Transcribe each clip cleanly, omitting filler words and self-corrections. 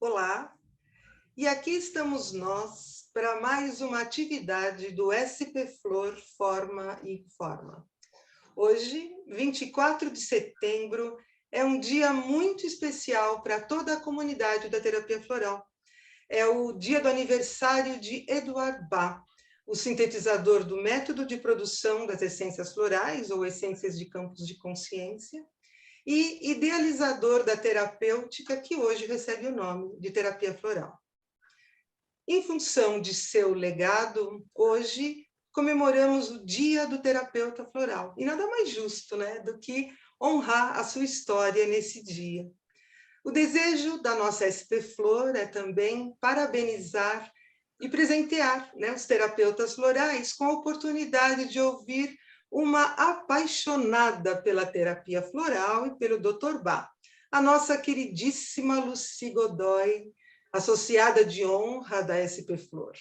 Olá, e aqui estamos nós para mais uma atividade do SP Flor Forma e Forma. Hoje, 24 de setembro, é um dia muito especial para toda a comunidade da terapia floral. É o dia do aniversário de Edward Bach, o sintetizador do método de produção das essências florais, ou essências de campos de consciência, e idealizador da terapêutica que hoje recebe o nome de terapia floral. Em função de seu legado, hoje comemoramos o Dia do Terapeuta Floral. E nada mais justo, do que honrar a sua história nesse dia. O desejo da nossa SP Flor é também parabenizar e presentear os terapeutas florais com a oportunidade de ouvir uma apaixonada pela terapia floral e pelo Dr. Bach, a nossa queridíssima Lucy Godoy, associada de honra da SP Flor.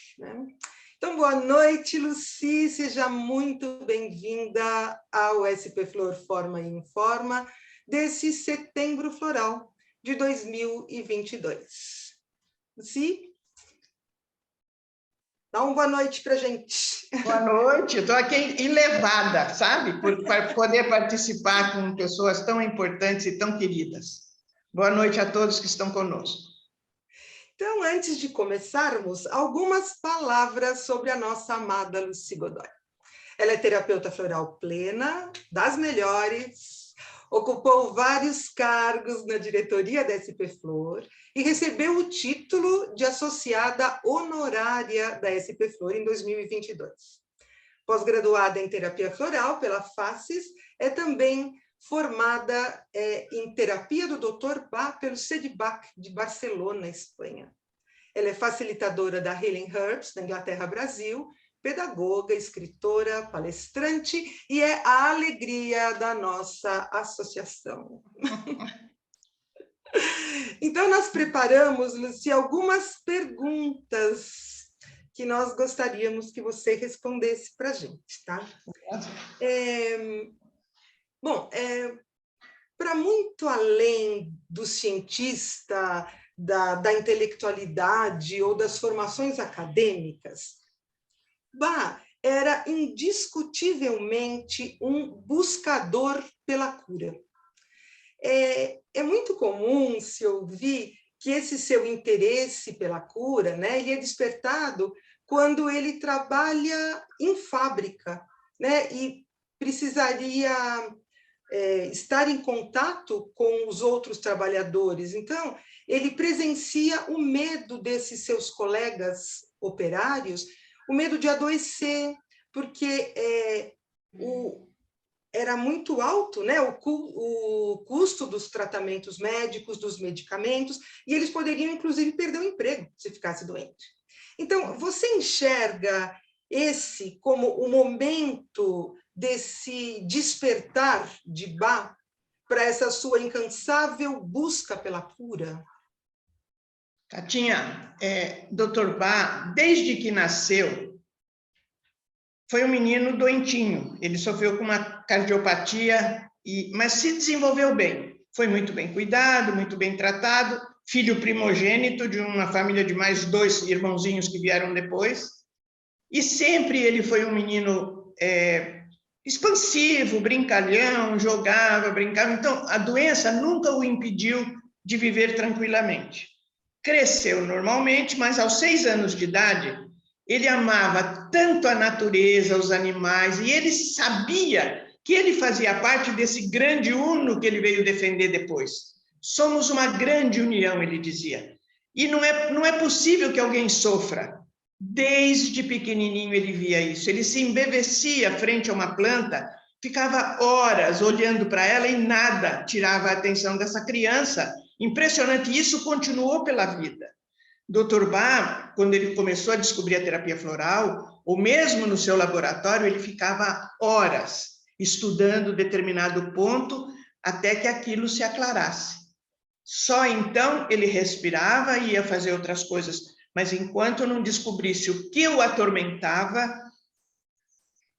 Então, boa noite, Lucy, seja muito bem-vinda ao SP Flor Forma e Informa desse Setembro Floral de 2022. Lucy? Dá uma boa noite para a gente. Boa noite, estou aqui elevada, sabe? Para poder participar com pessoas tão importantes e tão queridas. Boa noite a todos que estão conosco. Então, antes de começarmos, algumas palavras sobre a nossa amada Lucy Godoy. Ela é terapeuta floral plena, das melhores, ocupou vários cargos na diretoria da SP Flor e recebeu o título de associada honorária da SP Flor em 2022. Pós-graduada em terapia floral pela FACES, é também formada em terapia do Dr. Bach pelo CEDBAC de Barcelona, Espanha. Ela é facilitadora da Healing Herbs, na Inglaterra, Brasil, pedagoga, escritora, palestrante e é a alegria da nossa associação. Então, nós preparamos, Lucy, algumas perguntas que nós gostaríamos que você respondesse para a gente, tá? Para muito além do cientista, da intelectualidade ou das formações acadêmicas, Bach era indiscutivelmente um buscador pela cura. É muito comum se ouvir que esse seu interesse pela cura, ele é despertado quando ele trabalha em fábrica, e precisaria estar em contato com os outros trabalhadores. Então, ele presencia o medo desses seus colegas operários, o medo de adoecer, porque era muito alto, o custo dos tratamentos médicos, dos medicamentos, e eles poderiam, inclusive, perder o emprego se ficasse doente. Então, você enxerga esse como o momento desse despertar de Bach para essa sua incansável busca pela cura? Catinha, Dr. Bach, desde que nasceu, foi um menino doentinho. Ele sofreu com uma cardiopatia, mas se desenvolveu bem. Foi muito bem cuidado, muito bem tratado, filho primogênito de uma família de mais 2 irmãozinhos que vieram depois. E sempre ele foi um menino expansivo, brincalhão, jogava, brincava. Então, a doença nunca o impediu de viver tranquilamente. Cresceu normalmente, mas aos 6 anos de idade, ele amava tanto a natureza, os animais, e ele sabia que ele fazia parte desse grande uno que ele veio defender depois. Somos uma grande união, ele dizia. E não é possível que alguém sofra. Desde pequenininho ele via isso. Ele se embevecia frente a uma planta, ficava horas olhando para ela e nada tirava a atenção dessa criança. Impressionante, isso continuou pela vida. Dr. Bach, quando ele começou a descobrir a terapia floral, ou mesmo no seu laboratório, ele ficava horas estudando determinado ponto até que aquilo se aclarasse. Só então ele respirava e ia fazer outras coisas, mas enquanto não descobrisse o que o atormentava,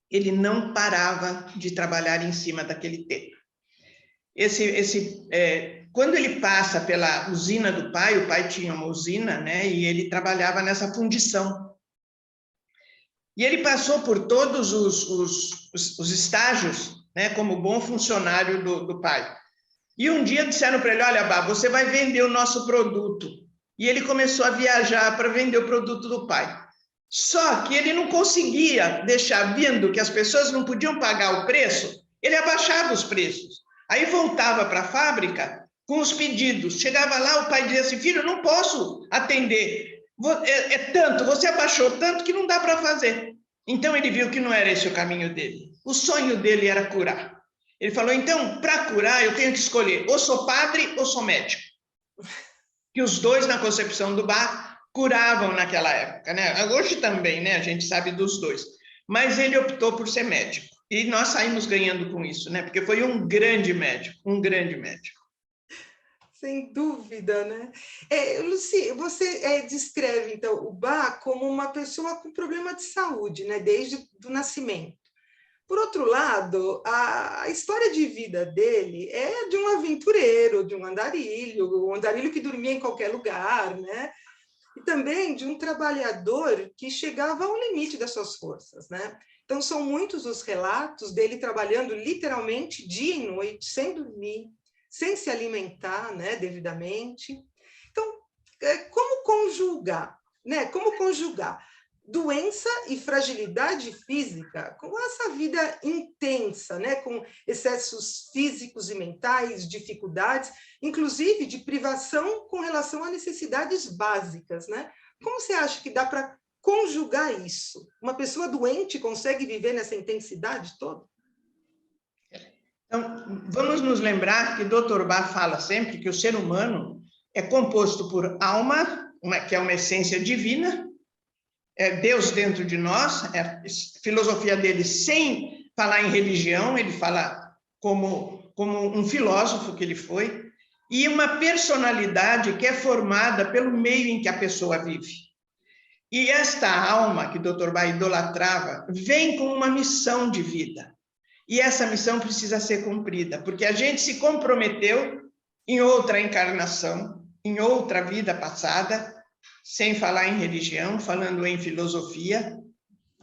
ele não parava de trabalhar em cima daquele tema. Quando ele passa pela usina do pai, o pai tinha uma usina, né? E ele trabalhava nessa fundição. E ele passou por todos os estágios, né? Como bom funcionário do pai. E um dia disseram para ele, olha, Bá, você vai vender o nosso produto. E ele começou a viajar para vender o produto do pai. Só que ele não conseguia deixar, vendo que as pessoas não podiam pagar o preço, ele abaixava os preços. Aí voltava para a fábrica com os pedidos. Chegava lá, o pai dizia assim, filho, não posso atender. É tanto, você abaixou tanto que não dá para fazer. Então ele viu que não era esse o caminho dele. O sonho dele era curar. Ele falou, então, para curar, eu tenho que escolher, ou sou padre ou sou médico. Que os dois, na concepção do Bach, curavam naquela época, né? Hoje também, né? A gente sabe dos dois. Mas ele optou por ser médico. E nós saímos ganhando com isso, né? Porque foi um grande médico, um grande médico. Sem dúvida, né? Lucy, você descreve, então, o Bach como uma pessoa com problema de saúde, né? Desde o nascimento. Por outro lado, a história de vida dele é de um aventureiro, de um andarilho que dormia em qualquer lugar, né? E também de um trabalhador que chegava ao limite das suas forças, né? Então, são muitos os relatos dele trabalhando literalmente dia e noite, sem dormir, sem se alimentar, né, devidamente. Então, como conjugar, né? Como conjugar doença e fragilidade física com essa vida intensa, né? Com excessos físicos e mentais, dificuldades, inclusive de privação com relação a necessidades básicas, né? Como você acha que dá para conjugar isso? Uma pessoa doente consegue viver nessa intensidade toda? Então, vamos nos lembrar que Dr. Bach fala sempre que o ser humano é composto por alma, que é uma essência divina, é Deus dentro de nós, é a filosofia dele sem falar em religião, ele fala como um filósofo que ele foi, e uma personalidade que é formada pelo meio em que a pessoa vive. E esta alma que o Dr. Bach idolatrava vem com uma missão de vida. E essa missão precisa ser cumprida, porque a gente se comprometeu em outra encarnação, em outra vida passada, sem falar em religião, falando em filosofia,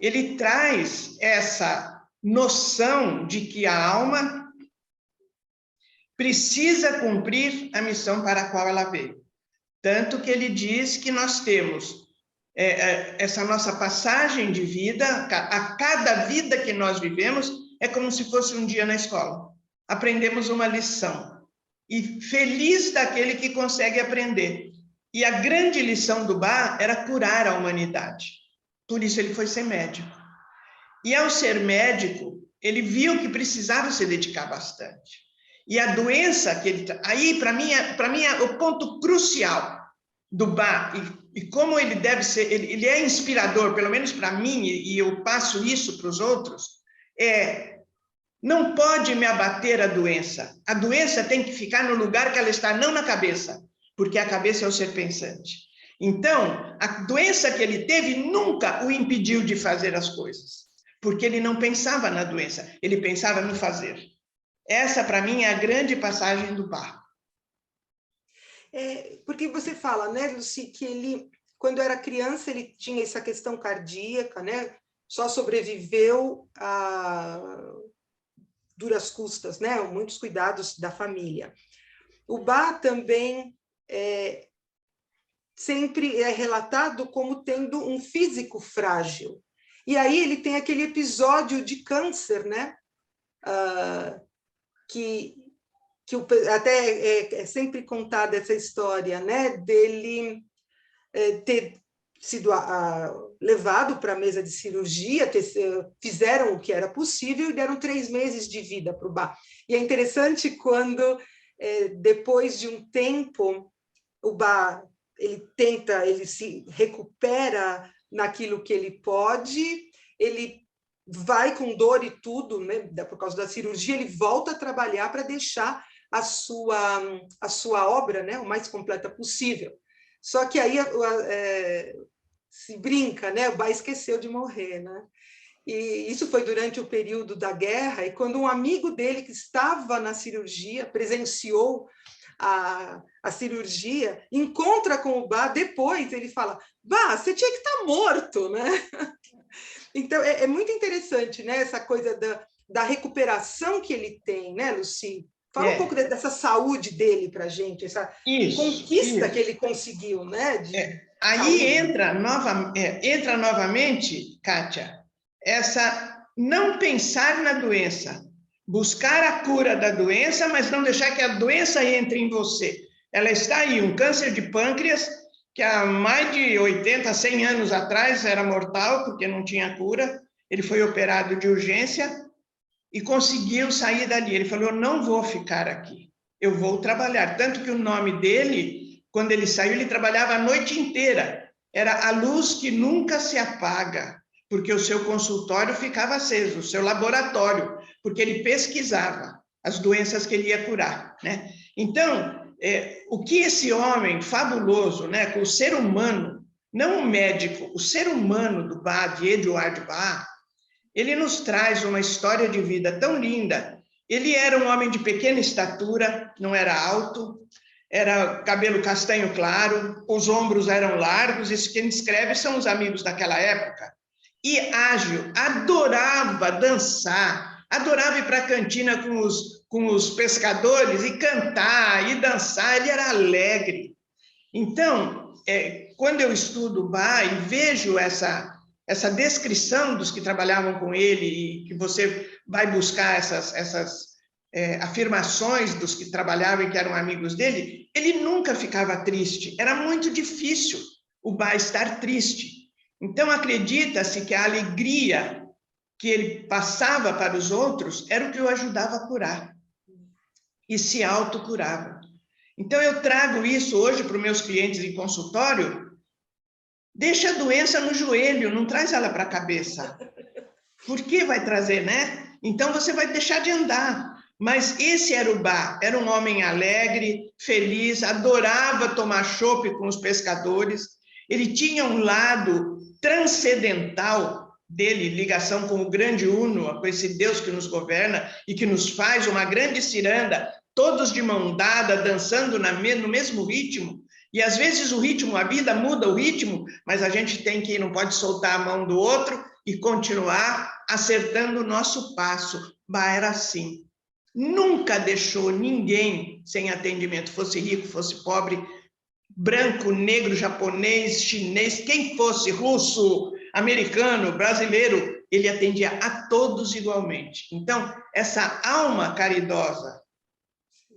ele traz essa noção de que a alma precisa cumprir a missão para a qual ela veio. Tanto que ele diz que nós temos essa nossa passagem de vida, a cada vida que nós vivemos, é como se fosse um dia na escola. Aprendemos uma lição. E feliz daquele que consegue aprender. E a grande lição do Bach era curar a humanidade. Por isso ele foi ser médico. E ao ser médico, ele viu que precisava se dedicar bastante. E a doença que ele... Aí, para mim, o ponto crucial do Bach, e como ele deve ser... Ele é inspirador, pelo menos para mim, e eu passo isso para os outros, não pode me abater a doença. A doença tem que ficar no lugar que ela está, não na cabeça, porque a cabeça é o ser pensante. Então, a doença que ele teve nunca o impediu de fazer as coisas, porque ele não pensava na doença, ele pensava no fazer. Essa, para mim, é a grande passagem do Bach. Porque você fala, né, Lucy, que ele, quando era criança, ele tinha essa questão cardíaca, né? Só sobreviveu a duras custas, né? Muitos cuidados da família. O Bach também sempre é relatado como tendo um físico frágil. E aí ele tem aquele episódio de câncer, né? Que até é sempre contada essa história, né? Dele ter sido levado para a mesa de cirurgia, fizeram o que era possível e deram 3 meses de vida para o Bach. E é interessante quando, depois de um tempo, o Bach ele se recupera naquilo que ele pode, ele vai com dor e tudo, né, por causa da cirurgia, ele volta a trabalhar para deixar a sua obra, né, o mais completa possível. Só que aí se brinca, né? O Bach esqueceu de morrer, né? E isso foi durante o período da guerra, e quando um amigo dele que estava na cirurgia, presenciou a cirurgia, encontra com o Bach, depois ele fala, Bach, você tinha que estar morto, né? Então, é muito interessante, né, essa coisa da recuperação que ele tem, né, Lucy? Fala um pouco dessa saúde dele para a gente, essa conquista que ele conseguiu, né? Aí entra novamente, Kátia, essa não pensar na doença, buscar a cura da doença, mas não deixar que a doença entre em você. Ela está aí, um câncer de pâncreas, que há mais de 80, 100 anos atrás era mortal, porque não tinha cura. Ele foi operado de urgência e conseguiu sair dali. Ele falou, eu não vou ficar aqui, eu vou trabalhar. Tanto que o nome dele, quando ele saiu, ele trabalhava a noite inteira. Era a luz que nunca se apaga, porque o seu consultório ficava aceso, o seu laboratório, porque ele pesquisava as doenças que ele ia curar, né? Então, o que esse homem fabuloso, né, com o ser humano, não o médico, o ser humano do Bach, de Eduard Bach, ele nos traz uma história de vida tão linda. Ele era um homem de pequena estatura, não era alto, era cabelo castanho claro, os ombros eram largos, isso quem descreve são os amigos daquela época. E ágil, adorava dançar, adorava ir para a cantina com os pescadores e cantar e dançar, ele era alegre. Então, quando eu estudo Bach e vejo essa descrição dos que trabalhavam com ele e que você vai buscar essas afirmações dos que trabalhavam e que eram amigos dele, ele nunca ficava triste. Era muito difícil o Bach estar triste. Então, acredita-se que a alegria que ele passava para os outros era o que o ajudava a curar. E se autocurava. Então, eu trago isso hoje para os meus clientes em consultório. Deixa a doença no joelho, não traz ela para a cabeça. Por que vai trazer, né? Então, você vai deixar de andar. Mas esse era o Bach, era um homem alegre, feliz, adorava tomar chopp com os pescadores. Ele tinha um lado transcendental dele, ligação com o grande Uno, com esse Deus que nos governa e que nos faz uma grande ciranda, todos de mão dada, dançando no mesmo ritmo. E às vezes o ritmo, a vida muda o ritmo, mas a gente não pode soltar a mão do outro e continuar acertando o nosso passo. Bach era assim. Nunca deixou ninguém sem atendimento, fosse rico, fosse pobre, branco, negro, japonês, chinês, quem fosse, russo, americano, brasileiro, ele atendia a todos igualmente. Então, essa alma caridosa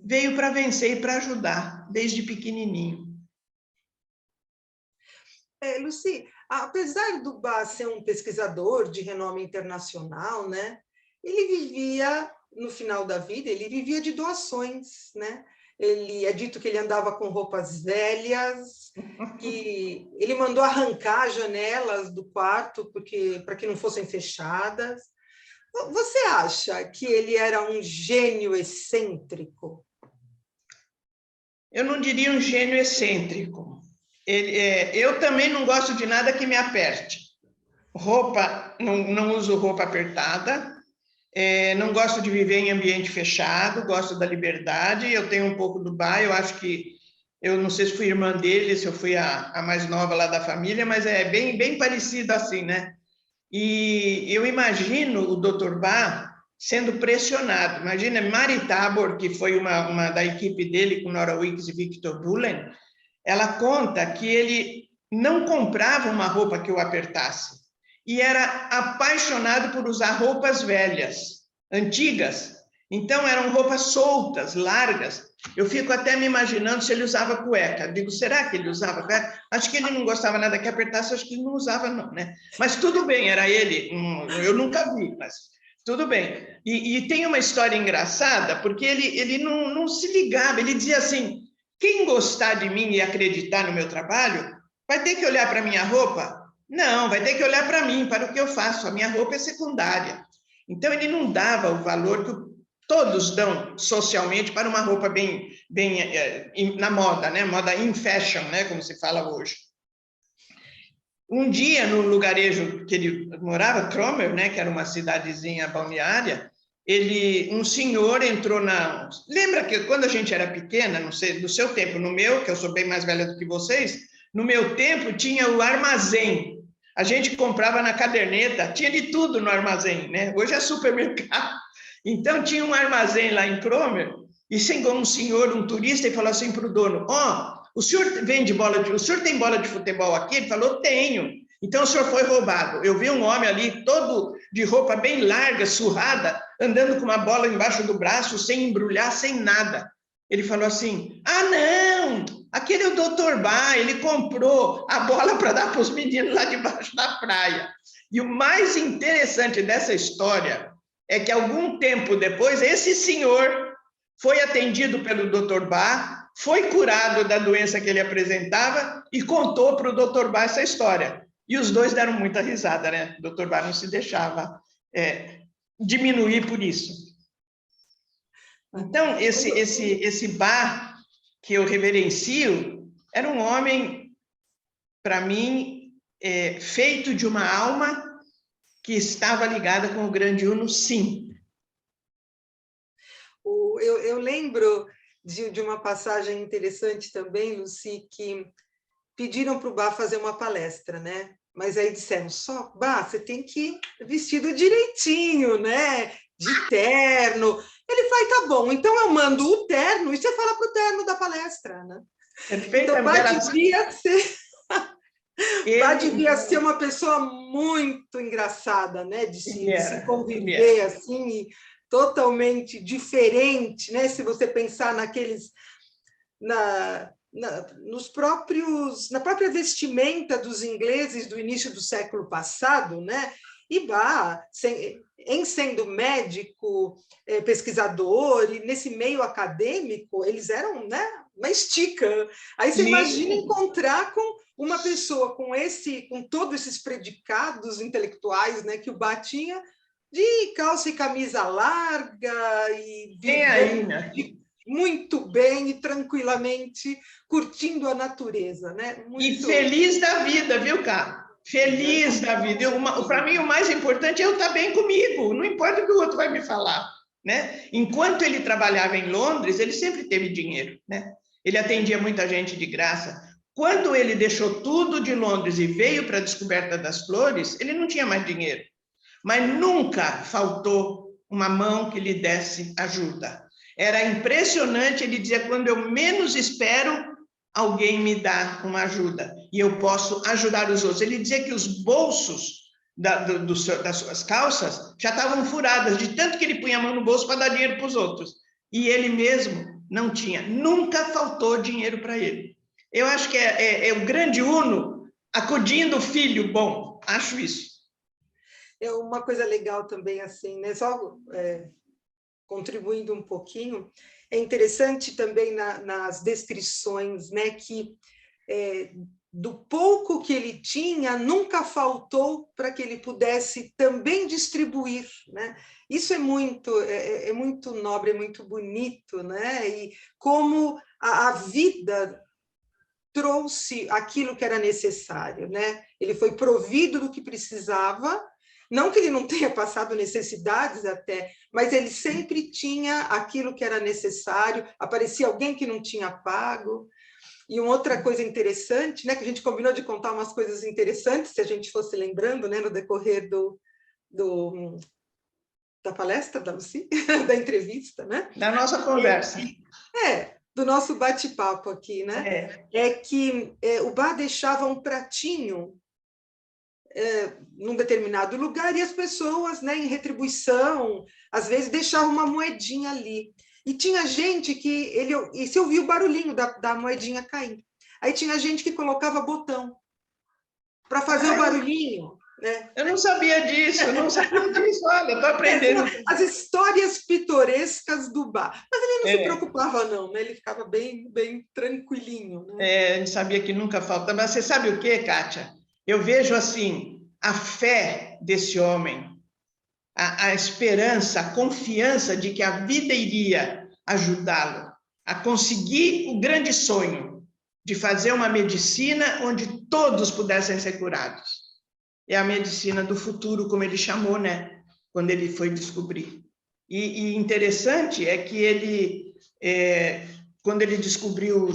veio para vencer e para ajudar, desde pequenininho. Lucy, apesar do Bach ser um pesquisador de renome internacional, né, ele vivia, no final da vida, ele vivia de doações, né? É dito que ele andava com roupas velhas, que ele mandou arrancar as janelas do quarto para que não fossem fechadas. Você acha que ele era um gênio excêntrico? Eu não diria um gênio excêntrico. Eu também não gosto de nada que me aperte. Roupa, não uso roupa apertada. Não gosto de viver em ambiente fechado, gosto da liberdade. Eu tenho um pouco do Bach, eu acho que, eu não sei se fui irmã dele, se eu fui a mais nova lá da família, mas é bem, bem parecido assim, né? E eu imagino o Dr. Bach sendo pressionado. Imagina Mary Tabor, que foi uma da equipe dele, com Nora Weeks e Victor Bullen, ela conta que ele não comprava uma roupa que o apertasse. E era apaixonado por usar roupas velhas, antigas. Então, eram roupas soltas, largas. Eu fico até me imaginando se ele usava cueca. Digo, será que ele usava cueca? Acho que ele não gostava nada que apertasse, acho que ele não usava não, né? Mas tudo bem, era ele. Eu nunca vi, mas tudo bem. E tem uma história engraçada, porque ele não se ligava, ele dizia assim, quem gostar de mim e acreditar no meu trabalho, vai ter que olhar para a minha roupa? Não, vai ter que olhar para mim, para o que eu faço. A minha roupa é secundária. Então, ele não dava o valor que todos dão socialmente para uma roupa bem na moda, né? Moda in fashion, né? Como se fala hoje. Um dia, no lugarejo que ele morava, Trommer, né, que era uma cidadezinha balneária, um senhor entrou na... Lembra que quando a gente era pequena, não sei, do seu tempo, no meu, que eu sou bem mais velha do que vocês, no meu tempo tinha o armazém. A gente comprava na caderneta, tinha de tudo no armazém, né? Hoje é supermercado. Então, tinha um armazém lá em Cromer, e chegou um senhor, um turista, e falou assim para o dono, o senhor vende o senhor tem bola de futebol aqui? Ele falou, tenho. Então, o senhor foi roubado. Eu vi um homem ali, todo de roupa bem larga, surrada, andando com uma bola embaixo do braço, sem embrulhar, sem nada. Ele falou assim, não, aquele é o Dr. Bá, ele comprou a bola para dar para os meninos lá debaixo da praia. E o mais interessante dessa história é que, algum tempo depois, esse senhor foi atendido pelo Dr. Bá, foi curado da doença que ele apresentava e contou para o Dr. Bá essa história. E os dois deram muita risada, né? O Dr. Bá não se deixava diminuir por isso. Então, esse Bá que eu reverencio era um homem, para mim, feito de uma alma que estava ligada com o grande Uno, sim. Eu lembro de uma passagem interessante também, Lucy, que pediram para o Bá fazer uma palestra, né? Mas aí disseram, Bá, você tem que ir vestido direitinho, né? De terno. Ele falou, tá bom, então eu mando o terno e você fala para o terno da palestra, né? Então, Bá devia ser... Bá devia ser uma pessoa muito engraçada, né? De se conviver assim, e totalmente diferente, né? Se você pensar naqueles... na própria vestimenta dos ingleses do início do século passado, né? E Bá, sendo médico, pesquisador, e nesse meio acadêmico, eles eram, né, uma estica. Aí você imagina encontrar com uma pessoa com todos esses predicados intelectuais, né, que o Bá tinha, de calça e camisa larga, e muito bem e tranquilamente curtindo a natureza, né? E feliz da vida, viu, Cá? Feliz da vida. Para mim, o mais importante é eu estar bem comigo, não importa o que o outro vai me falar, né? Enquanto ele trabalhava em Londres, ele sempre teve dinheiro, né? Ele atendia muita gente de graça. Quando ele deixou tudo de Londres e veio para a descoberta das flores, ele não tinha mais dinheiro, mas nunca faltou uma mão que lhe desse ajuda. Era impressionante, ele dizia, quando eu menos espero, alguém me dá uma ajuda e eu posso ajudar os outros. Ele dizia que os bolsos das suas calças já estavam furadas, de tanto que ele punha a mão no bolso para dar dinheiro para os outros. E ele mesmo não tinha, nunca faltou dinheiro para ele. Eu acho que é o grande Uno acudindo o filho bom, acho isso. É uma coisa legal também, assim, né? Só contribuindo um pouquinho, é interessante também nas descrições, né, que do pouco que ele tinha, nunca faltou para que ele pudesse também distribuir, né? Isso é muito nobre, é muito bonito, né? E como a vida trouxe aquilo que era necessário, né? Ele foi provido do que precisava, não que ele não tenha passado necessidades até, mas ele sempre tinha aquilo que era necessário, aparecia alguém que não tinha pago. E uma outra coisa interessante, né, que a gente combinou de contar umas coisas interessantes, se a gente fosse lembrando, né, no decorrer da palestra da Lucy, da entrevista, né? Da nossa conversa. Do nosso bate-papo aqui, né? É que o Bá deixava um pratinho num determinado lugar e as pessoas, né, em retribuição, às vezes deixavam uma moedinha ali. E tinha gente e se ouvia o barulhinho da moedinha caindo. Aí tinha gente que colocava botão para fazer o barulhinho. Né? Eu não sabia disso, olha, estou aprendendo. As histórias pitorescas do Bá. Mas ele não se preocupava, não, né? Ele ficava bem, bem tranquilinho. Né? A gente sabia que nunca faltava. Mas você sabe o quê, Kátia? Eu vejo assim, a fé desse homem, a esperança, a confiança de que a vida iria ajudá-lo a conseguir o grande sonho. de fazer uma medicina onde todos pudessem ser curados. É a medicina do futuro, como ele chamou, né? Quando ele foi descobrir. E interessante é que ele, quando ele descobriu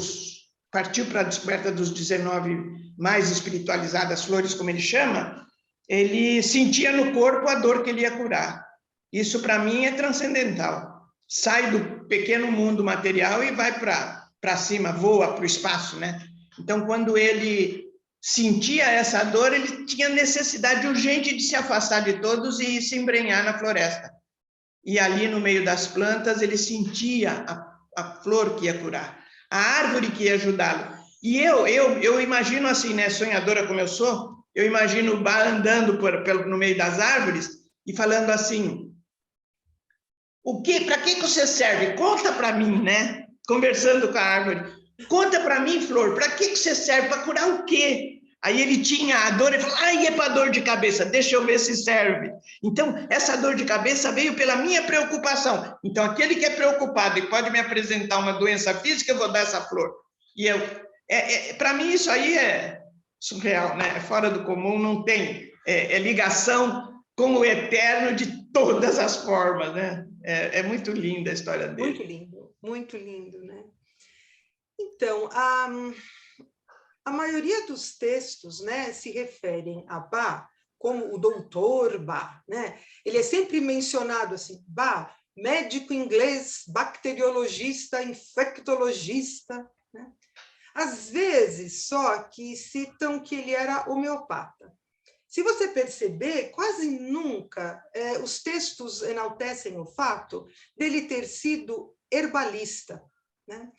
partiu para a descoberta dos 19 mais espiritualizadas flores, como ele chama, ele sentia no corpo a dor que ele ia curar. Isso, para mim, é transcendental. Sai do pequeno mundo material e vai para cima, voa para o espaço, né? Então, quando ele sentia essa dor, ele tinha necessidade urgente de se afastar de todos e se embrenhar na floresta. E ali, no meio das plantas, ele sentia a flor que ia curar, a árvore que ia ajudá-lo. E eu imagino assim, né, sonhadora como eu sou, eu imagino o Bach andando no meio das árvores e falando assim: para que você serve? Conta para mim, né? Conversando com a árvore. Conta para mim, flor, para que você serve? Para curar o quê? Aí ele tinha a dor e falou: é para dor de cabeça, deixa eu ver se serve. Então, essa dor de cabeça veio pela minha preocupação. Então, aquele que é preocupado e pode me apresentar uma doença física, eu vou dar essa flor. E para mim, isso aí é surreal, né? É fora do comum, não tem ligação com o eterno de todas as formas, né? É muito linda a história dele. Muito lindo, né? Então, a maioria dos textos, né, se referem a Bach como o doutor Bach, né? Ele é sempre mencionado assim: Bach, médico inglês, bacteriologista, infectologista, né? Às vezes, só que citam que ele era homeopata. Se você perceber, quase nunca os textos enaltecem o fato dele ter sido herbalista, né?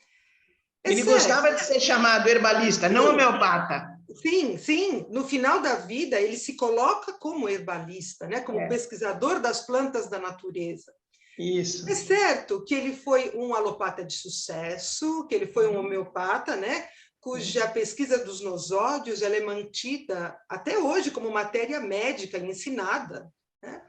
Ele gostava de ser chamado herbalista, não homeopata. Sim, sim. No final da vida, ele se coloca como herbalista, né? Como pesquisador das plantas da natureza. Isso. É certo que ele foi um alopata de sucesso, que ele foi um homeopata, né? Cuja pesquisa dos nosódios ela é mantida até hoje como matéria médica ensinada, né?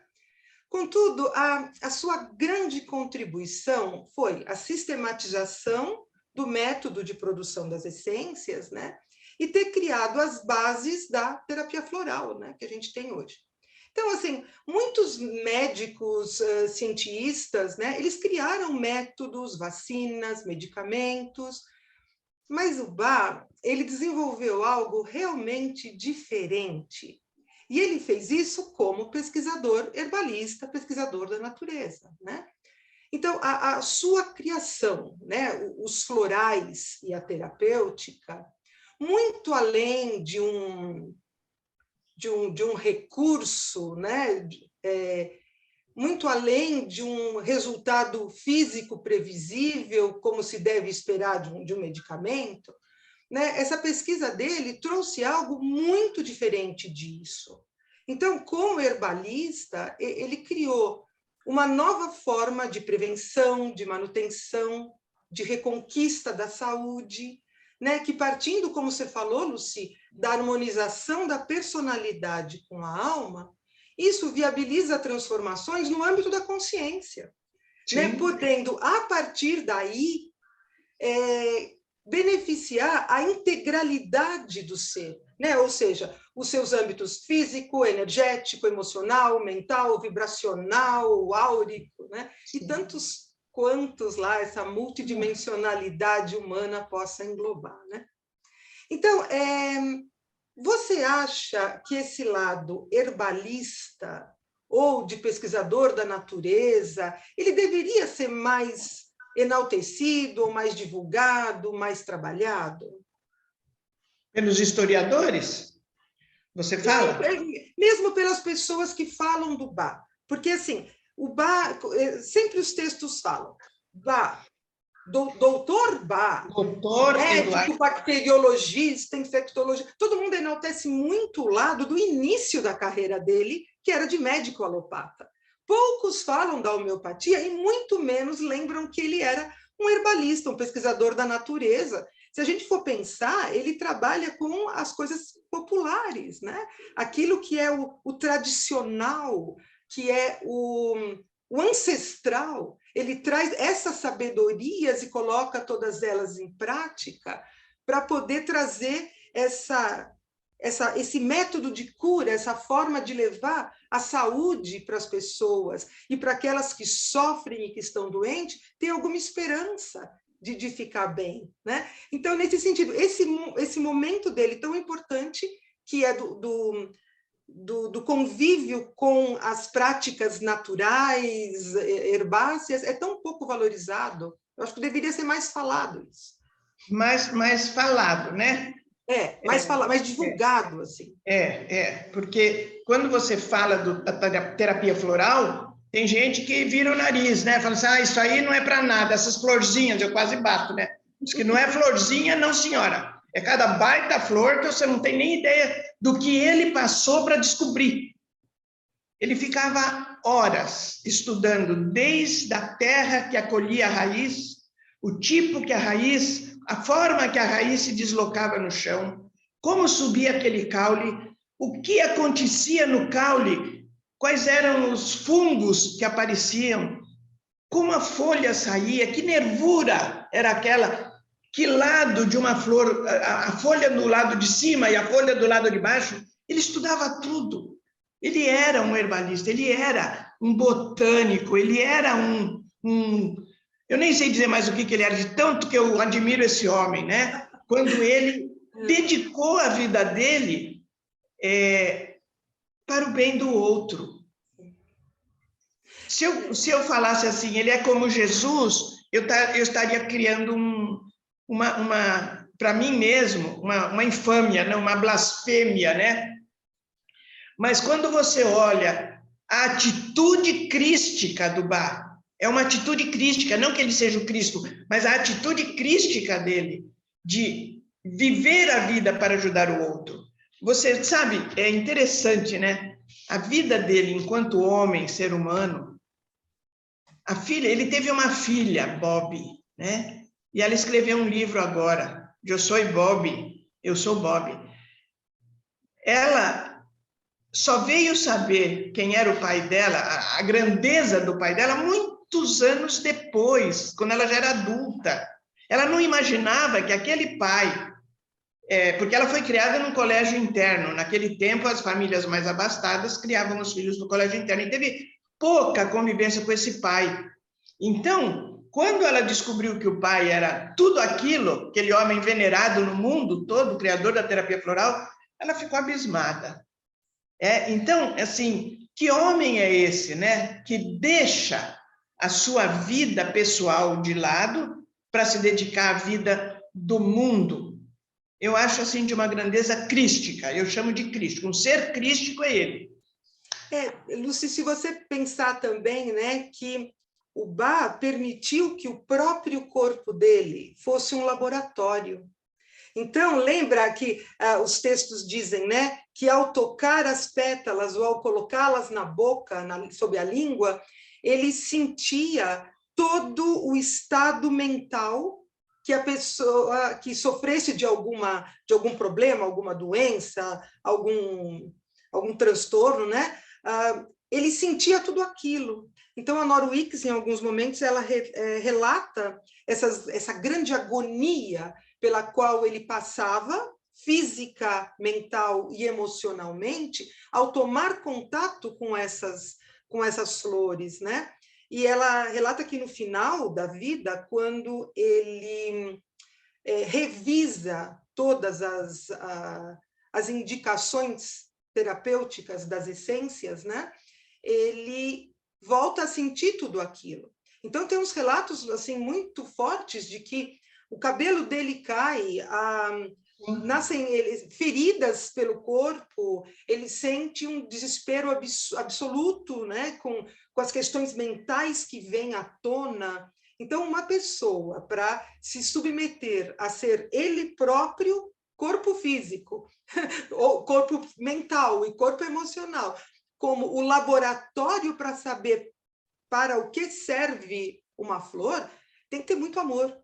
Contudo, a sua grande contribuição foi a sistematização do método de produção das essências, né? E ter criado as bases da terapia floral, né? Que a gente tem hoje. Então, assim, muitos médicos, cientistas, né? Eles criaram métodos, vacinas, medicamentos, mas o Bach, ele desenvolveu algo realmente diferente. E ele fez isso como pesquisador herbalista, pesquisador da natureza, né? Então, a sua criação, né, os florais e a terapêutica, muito além de um recurso, né, muito além de um resultado físico previsível, como se deve esperar de um medicamento, né, essa pesquisa dele trouxe algo muito diferente disso. Então, como herbalista, ele criou uma nova forma de prevenção, de manutenção, de reconquista da saúde, né, que partindo, como você falou, Lucy, da harmonização da personalidade com a alma, isso viabiliza transformações no âmbito da consciência, né, podendo, a partir daí, beneficiar a integralidade do ser, né? Ou seja, os seus âmbitos físico, energético, emocional, mental, vibracional, áurico, né? E tantos quantos lá essa multidimensionalidade humana possa englobar, né? Então, você acha que esse lado herbalista ou de pesquisador da natureza, ele deveria ser mais enaltecido, ou mais divulgado, mais trabalhado? Pelos historiadores? Você fala? Mesmo pelas pessoas que falam do Bach. Porque, assim, o Bach, sempre os textos falam, Bach, doutor Bach, médico, bacteriologista, infectologista, todo mundo enaltece muito o lado do início da carreira dele, que era de médico alopata. Poucos falam da homeopatia e muito menos lembram que ele era um herbalista, um pesquisador da natureza. Se a gente for pensar, ele trabalha com as coisas populares, né? Aquilo que é o tradicional, que é o ancestral. Ele traz essas sabedorias e coloca todas elas em prática para poder trazer esse método de cura, essa forma de levar a saúde para as pessoas e para aquelas que sofrem e que estão doentes, ter alguma esperança de ficar bem, né? Então, nesse sentido, esse momento dele tão importante, que é do convívio com as práticas naturais, herbáceas, é tão pouco valorizado. Eu acho que deveria ser mais falado isso. Mais falado, né? Mais divulgado, assim. Porque quando você fala da terapia floral, tem gente que vira o nariz, né? Fala assim, isso aí não é para nada, essas florzinhas, eu quase bato, né? Diz que não é florzinha, não, senhora. É cada baita flor que você não tem nem ideia do que ele passou para descobrir. Ele ficava horas estudando desde a terra que acolhia a raiz, o tipo que a raiz, a forma que a raiz se deslocava no chão, como subia aquele caule, o que acontecia no caule, quais eram os fungos que apareciam, como a folha saía, que nervura era aquela, que lado de uma flor, a folha do lado de cima e a folha do lado de baixo, ele estudava tudo. Ele era um herbalista, ele era um botânico, ele era eu nem sei dizer mais o que ele era, de tanto que eu admiro esse homem, né? Quando ele dedicou a vida dele para o bem do outro. Se eu falasse assim, ele é como Jesus, eu estaria criando para mim mesmo, uma infâmia, né? Uma blasfêmia, né? Mas quando você olha a atitude crística do Bach, é uma atitude crística, não que ele seja o Cristo, mas a atitude crística dele, de viver a vida para ajudar o outro. Você sabe, é interessante, né? A vida dele enquanto homem, ser humano, ele teve uma filha, Bob, né? E ela escreveu um livro agora, Eu Sou Bob, Eu Sou Bob. Ela só veio saber quem era o pai dela, a grandeza do pai dela, muitos anos depois, quando ela já era adulta. Ela não imaginava que aquele pai, porque ela foi criada num colégio interno. Naquele tempo, as famílias mais abastadas criavam os filhos no colégio interno, e teve pouca convivência com esse pai. Então, quando ela descobriu que o pai era tudo aquilo, aquele homem venerado no mundo todo, o criador da terapia floral, ela ficou abismada. Então, assim, que homem é esse, né? Que deixa a sua vida pessoal de lado para se dedicar à vida do mundo. Eu acho, assim, de uma grandeza crística, eu chamo de crístico, um ser crístico é ele. Lúcia, se você pensar também, né, que o Bach permitiu que o próprio corpo dele fosse um laboratório. Então, lembra que os textos dizem, né, que ao tocar as pétalas ou ao colocá-las na boca, sob a língua, ele sentia todo o estado mental que a pessoa que sofresse de algum problema, alguma doença, algum transtorno, né, ele sentia tudo aquilo. Então, a Nora Wicks, em alguns momentos, ela relata essa grande agonia pela qual ele passava, física, mental e emocionalmente, ao tomar contato com essas flores, né? E ela relata que no final da vida, quando ele revisa todas as indicações terapêuticas das essências, né? Ele volta a sentir tudo aquilo. Então, tem uns relatos assim muito fortes de que o cabelo dele cai, nascem feridas pelo corpo, ele sente um desespero absoluto, né, com as questões mentais que vêm à tona. Então, uma pessoa, para se submeter a ser ele próprio, corpo físico, ou corpo mental e corpo emocional, como o laboratório para saber para o que serve uma flor, tem que ter muito amor.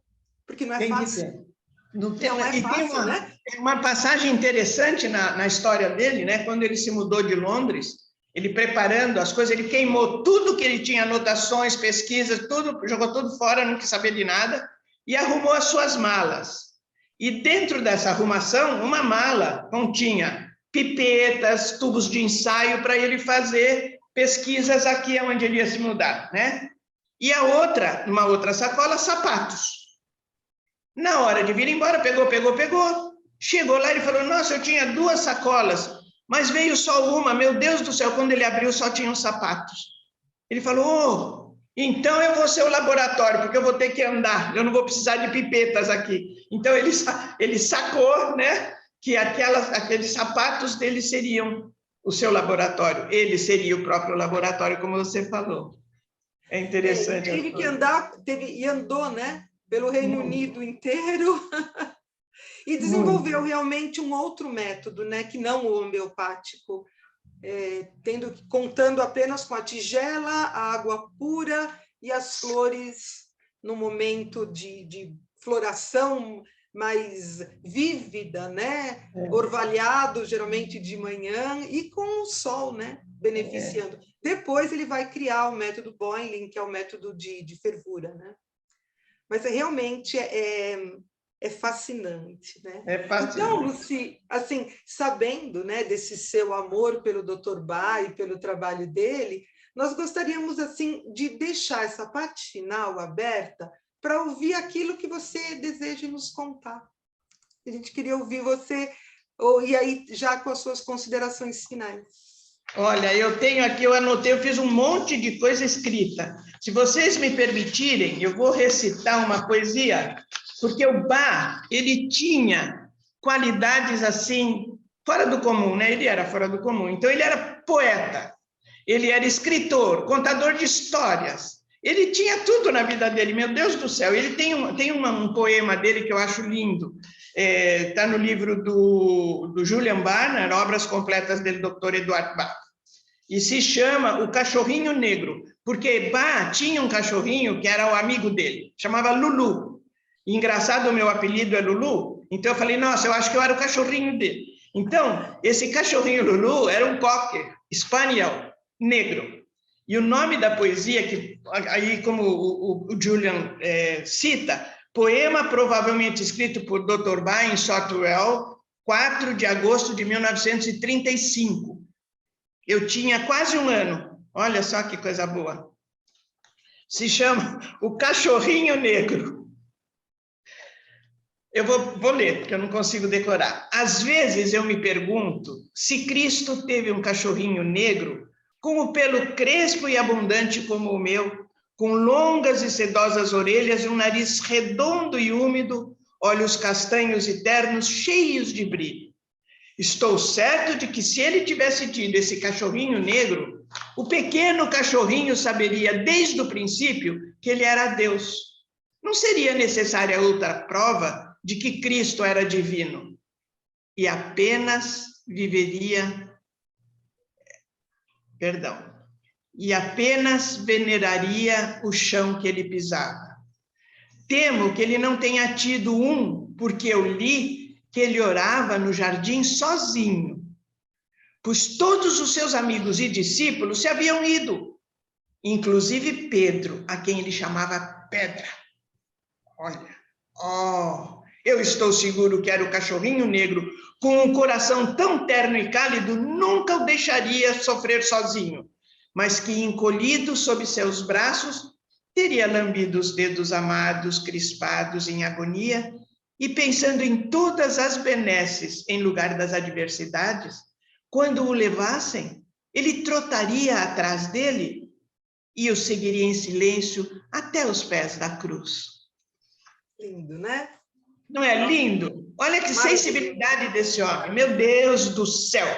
Porque não é fácil. Não é fácil, né? Tem uma passagem interessante na história dele, né? Quando ele se mudou de Londres, ele preparando as coisas, ele queimou tudo que ele tinha, anotações, pesquisas, tudo, jogou tudo fora, não quis saber de nada, e arrumou as suas malas. E dentro dessa arrumação, uma mala continha pipetas, tubos de ensaio para ele fazer pesquisas aqui onde ele ia se mudar, né? E a outra, numa outra sacola, sapatos. Na hora de vir embora, pegou. Chegou lá e falou, nossa, eu tinha 2 sacolas, mas veio só uma, meu Deus do céu, quando ele abriu só tinham sapatos. Ele falou, então eu vou ser o laboratório, porque eu vou ter que andar, eu não vou precisar de pipetas aqui. Então ele sacou, né, que aqueles sapatos dele seriam o seu laboratório, ele seria o próprio laboratório, como você falou. É interessante. Teve que andar, e andou, né, pelo Reino Unido inteiro e desenvolveu realmente um outro método, né, que não o homeopático, contando apenas com a tigela, a água pura e as flores no momento de floração mais vívida, né? Orvalhado, geralmente de manhã, e com o sol, né? Beneficiando. Depois ele vai criar o método Boiling, que é o método de fervura, né? Mas realmente é fascinante, né? É fascinante. Então, Lucy, assim, sabendo, né, desse seu amor pelo Dr. Bach e pelo trabalho dele, nós gostaríamos, assim, de deixar essa parte final aberta para ouvir aquilo que você deseja nos contar. A gente queria ouvir você, e aí já com as suas considerações finais. Olha, eu tenho aqui, eu anotei, eu fiz um monte de coisa escrita. Se vocês me permitirem, eu vou recitar uma poesia, porque o Bach, ele tinha qualidades assim, fora do comum, né? Ele era fora do comum. Então, ele era poeta, ele era escritor, contador de histórias. Ele tinha tudo na vida dele, meu Deus do céu. Ele tem um poema dele que eu acho lindo. Está no livro do Julian Barner, Obras Completas do Dr. Eduard Bach. E se chama O Cachorrinho Negro, porque Bach tinha um cachorrinho que era o amigo dele, chamava Lulu. E, engraçado, o meu apelido é Lulu, então eu falei, nossa, eu acho que eu era o cachorrinho dele. Então, esse cachorrinho Lulu era um cocker, spaniel, negro. E o nome da poesia, que aí como o Julian cita, poema provavelmente escrito por Dr. Bach em Shotwell, 4 de agosto de 1935. Eu tinha quase 1 ano. Olha só que coisa boa. Se chama O Cachorrinho Negro. Eu vou ler, porque eu não consigo decorar. Às vezes eu me pergunto se Cristo teve um cachorrinho negro com o pelo crespo e abundante como o meu, com longas e sedosas orelhas e um nariz redondo e úmido, olhos castanhos e ternos cheios de brilho. Estou certo de que se ele tivesse tido esse cachorrinho negro, o pequeno cachorrinho saberia desde o princípio que ele era Deus. Não seria necessária outra prova de que Cristo era divino e apenas veneraria o chão que ele pisava. Temo que ele não tenha tido um, porque eu li que ele orava no jardim sozinho, pois todos os seus amigos e discípulos se haviam ido, inclusive Pedro, a quem ele chamava Pedra. Olha, eu estou seguro que era o cachorrinho negro, com um coração tão terno e cálido, nunca o deixaria sofrer sozinho, mas que, encolhido sob seus braços, teria lambido os dedos amados, crispados em agonia, e pensando em todas as benesses em lugar das adversidades, quando o levassem, ele trotaria atrás dele e o seguiria em silêncio até os pés da cruz. Lindo, né? Não é lindo? Olha que sensibilidade desse homem, meu Deus do céu!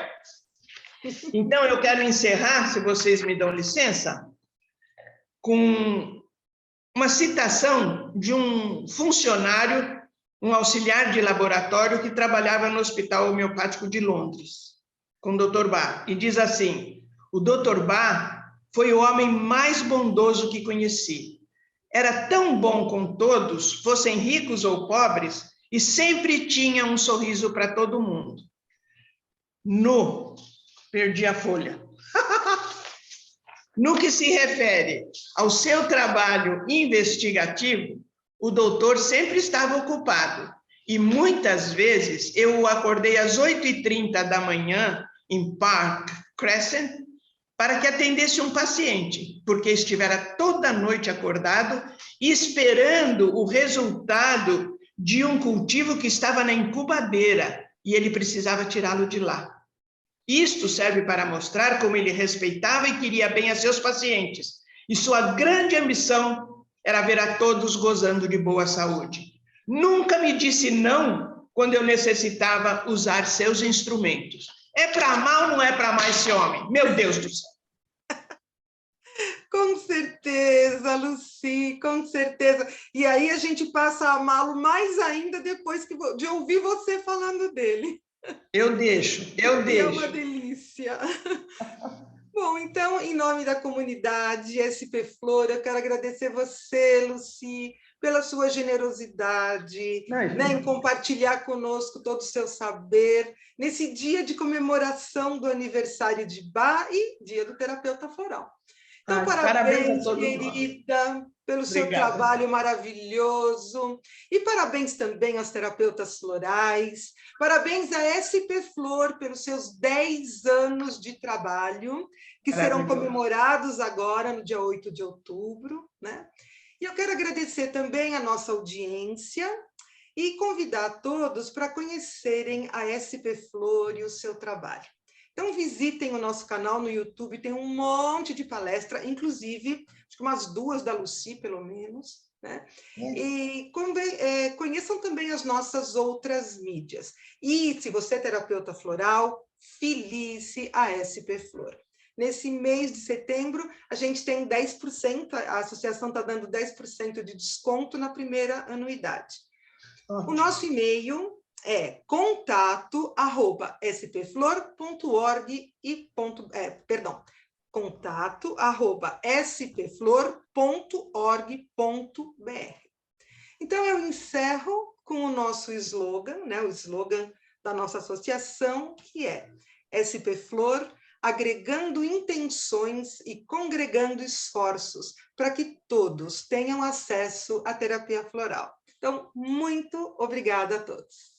Então, eu quero encerrar, se vocês me dão licença, com uma citação de um funcionário, um auxiliar de laboratório que trabalhava no Hospital Homeopático de Londres, com o Dr. Bach, e diz assim: o Dr. Bach foi o homem mais bondoso que conheci. Era tão bom com todos, fossem ricos ou pobres, e sempre tinha um sorriso para todo mundo. Perdi a folha. No que se refere ao seu trabalho investigativo, o doutor sempre estava ocupado E muitas vezes eu acordei às 8h30 da manhã em Park Crescent para que atendesse um paciente, porque estivera toda noite acordado esperando o resultado de um cultivo que estava na incubadeira e ele precisava tirá-lo de lá. Isto serve para mostrar como ele respeitava e queria bem a seus pacientes. E sua grande ambição era ver a todos gozando de boa saúde. Nunca me disse não quando eu necessitava usar seus instrumentos. É para amar ou não é para amar esse homem? Meu Deus do céu! Com certeza, Lucy, com certeza. E aí a gente passa a amá-lo mais ainda depois de ouvir você falando dele. Eu deixo. E é uma delícia. Bom, então, em nome da comunidade SP Flor, eu quero agradecer você, Lucy, pela sua generosidade, né, em compartilhar conosco todo o seu saber, nesse dia de comemoração do aniversário de Bach e dia do terapeuta floral. Então, parabéns, querida, pelo seu trabalho maravilhoso. E parabéns também aos terapeutas florais. Parabéns à SP Flor pelos seus 10 anos de trabalho, que serão comemorados agora no dia 8 de outubro, né? E eu quero agradecer também a nossa audiência e convidar todos para conhecerem a SP Flor e o seu trabalho. Então, visitem o nosso canal no YouTube, tem um monte de palestra, inclusive, acho que umas 2 da Lucy, pelo menos, né? E conheçam também as nossas outras mídias. E, se você é terapeuta floral, filice a SP Flor. Nesse mês de setembro, a gente tem 10%, a associação está dando 10% de desconto na primeira anuidade. O nosso e-mail é contato@spflor.org.br. Então, eu encerro com o nosso slogan, né, o slogan da nossa associação, que é SP Flor, agregando intenções e congregando esforços para que todos tenham acesso à terapia floral. Então, muito obrigada a todos.